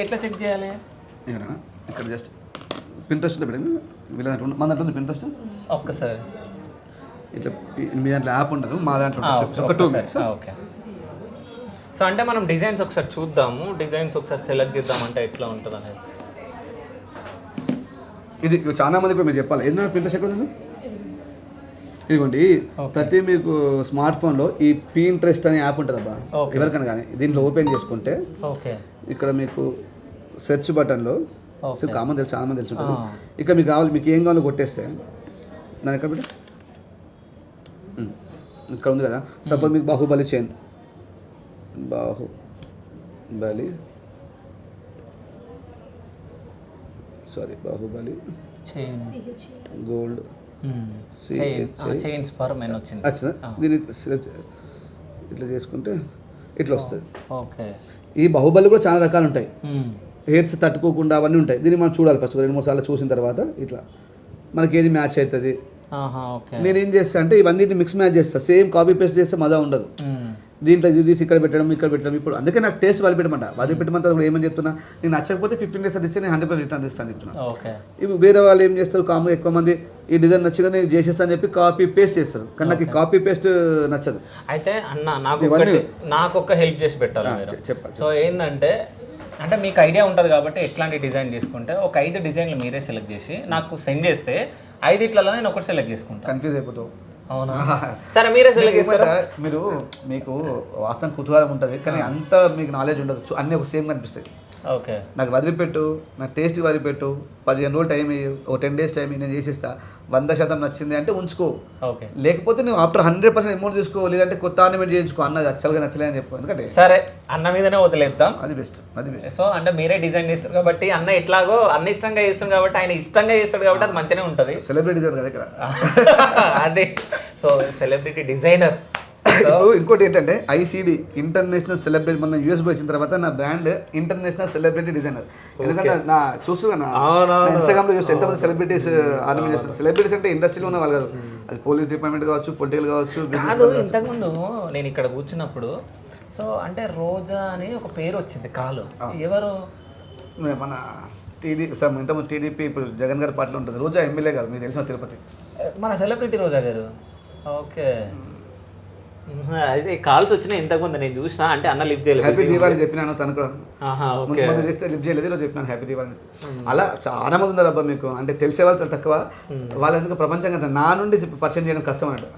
ఎట్లా చెక్ చేయాలి? ఇక్కడ జస్ట్ పింట్రెస్ట్ పెట్టండి. మన దాంట్లో ఉంది పింట్రెస్ట్. ఒక్కసారి ఇట్లా మీ దాంట్లో యాప్ ఉండదు, మా దాంట్లో ఒక 2 minutes. ఓకే. సో అంటే మనం డిజైన్స్ ఒకసారి చూద్దాము, డిజైన్స్ ఒకసారి సెలెక్ట్ చేద్దామంటే ఎట్లా ఉంటుంది అనేది. ఇది చాలా మంది కూడా మీరు చెప్పాలి. ఏదైనా పింట్రెస్ట్ ఎక్కడ ఉంది? ఇదిగోండి, ప్రతి మీకు స్మార్ట్ ఫోన్లో ఈ పింట్రెస్ట్ అనే యాప్ ఉంటుంది అబ్బా, ఎవరికైనా కానీ. దీంట్లో ఓపెన్ చేసుకుంటే ఇక్కడ మీకు సెర్చ్ బటన్లో కామన్ తెలుసు, చాలా మంది తెలుసు ఉంటుంది. ఇక్కడ మీకు కావాలి, మీకు ఏం కావాలో కొట్టేస్తే దాని ఎక్కడ పెట్టు, ఇక్కడ ఉంది కదా. సపోజ్ మీకు బాహుబలి చైన్, బాహుబలి గోల్డ్ వచ్చింది. దీన్ని ఇట్లా చేసుకుంటే ఇట్లా వస్తుంది. ఈ బాహుబలి కూడా చాలా రకాలు ఉంటాయి. హెయిర్స్ తట్టుకోకుండా అవన్నీ ఉంటాయి. దీన్ని మనం చూడాలి ఫస్ట్ 2-3 సార్లు చూసిన తర్వాత ఇట్లా మనకి ఏది మ్యాచ్ అవుతుంది. నేను ఏం చేస్తా అంటే ఇవన్నీ మిక్స్ మ్యాచ్ చేస్తా. సేమ్ కాపీ పేస్ట్ చేస్తే మజా ఉండదు. దీంట్లో ఇది తీసి ఇక్కడ పెట్టడం, ఇక్కడ పెట్టడం. ఇప్పుడు అందుకే నాకు టేస్ట్ వదిలిపెట్టమంతా కూడా ఏమని చెప్తున్నా, నేను నచ్చకపోతే 15 days ఇస్తే నేను 100% రిటర్న్ ఇస్తాను చెప్తున్నా. ఇప్పుడు వేరే వాళ్ళు ఏం చేస్తారు, కామన్ ఎక్కువ మంది ఈ డిజైన్ నచ్చిగా నేను చేసేస్తా అని చెప్పి కాపీ పేస్ట్ చేస్తారు. కానీ నాకు కాపీ పేస్ట్ నచ్చదు. అయితే అన్న నాకు ఒక హెల్ప్ చేసి పెట్టాలి చెప్పాలి. సో ఏంటంటే అంటే మీకు ఐడియా ఉంటుంది కాబట్టి ఎట్లాంటి డిజైన్ చేసుకుంటే ఒక 5 డిజైన్లు మీరే సెలెక్ట్ చేసి నాకు సెండ్ చేస్తే 5 ఇట్లలో నేను ఒకటి సెలెక్ట్ చేసుకుంటాను. కన్ఫ్యూజ్ అయిపోతావు. అవునా? సరే మీరే సెలెక్ట్ చేస్తారా? మీకు వాస్తవం కుతూహలం ఉంటుంది, కానీ అంత మీకు నాలెడ్జ్ ఉండదు. అన్నీ ఒక సేమ్ కనిపిస్తాయి. ఓకే, నాకు వదిలిపెట్టు, నాకు టేస్ట్ వదిలిపెట్టు, 15 రోజులు టైం ఇయ్యి, ఒక 10 days టైం నేను చేసేస్తా. 100% నచ్చింది అంటే ఉంచుకో. ఓకే, లేకపోతే నువ్వు ఆఫ్టర్ 100% అమౌంట్ తీసుకో, లేదంటే కొత్త ఆర్నమెంట్ చేయించుకో. అన్నది అచ్చలుగా నచ్చలేదని చెప్పు. ఎందుకంటే సరే అన్న మీదనే వదిలేద్దాం, అది బెస్ట్. సో అంటే మీరే డిజైన్ చేస్తారు కాబట్టి అన్న ఎట్లాగో అన్న ఇష్టంగా చేస్తుంది కాబట్టి ఆయన ఇష్టంగా చేస్తాడు కాబట్టి అది మంచిగానే ఉంటుంది. సెలబ్రిటీ డిజైనర్ కదా ఇక్కడ. అదే, సో సెలబ్రిటీ డిజైనర్. ఇంకోటి ఏంటంటే ఐసీడీ ఇంటర్నేషనల్ సెలబ్రిటీ, మన యూఎస్ వచ్చిన తర్వాత నా బ్రాండ్ ఇంటర్నేషనల్ సెలబ్రిటీ డిజైనర్. ఎందుకంటే నా చూస్తున్నా ఇన్స్టాగ్రామ్లో చూస్తే ఎంతమంది సెలబ్రిటీస్ ఆర్నమెంట్ చేస్తారు. సెలబ్రిటీస్ అంటే ఇండస్ట్రీలో ఉన్న వాళ్ళు కాదు, అది పోలీస్ డిపార్ట్మెంట్ కావచ్చు, పొలిటికల్ కావచ్చు. ఇంతకుముందు నేను ఇక్కడ కూర్చున్నప్పుడు సో అంటే రోజా అని ఒక పేరు వచ్చింది కాలు. ఎవరు? మన ఇంతకుముందు టీడీపీ, ఇప్పుడు జగన్ గారి పార్టీలో ఉంటుంది రోజా ఎమ్మెల్యే గారు, మీకు తెలిసిన తిరుపతి మన సెలబ్రిటీ రోజా గారు. ఓకే, అయితే కాల్స్ వచ్చినాయి ఇంతకుముందు నేను చూసిన. అంటే అన్న లిఫ్ట్ చేయలేదు. హ్యాపీ దీవాళి చెప్పినాను తను కూడా. చేస్తే లిఫ్ట్ చేయలేదు, ఈరోజు చెప్పినాను హ్యాపీ దీవాళి. అలా చాలా మంది ఉన్నారు అబ్బా మీకు. అంటే తెలిసే వాళ్ళు చాలా తక్కువ. వాళ్ళు ఎందుకు ప్రపంచంగా నా నుండి పరిచయం చేయడం కష్టం అన్నట్టు.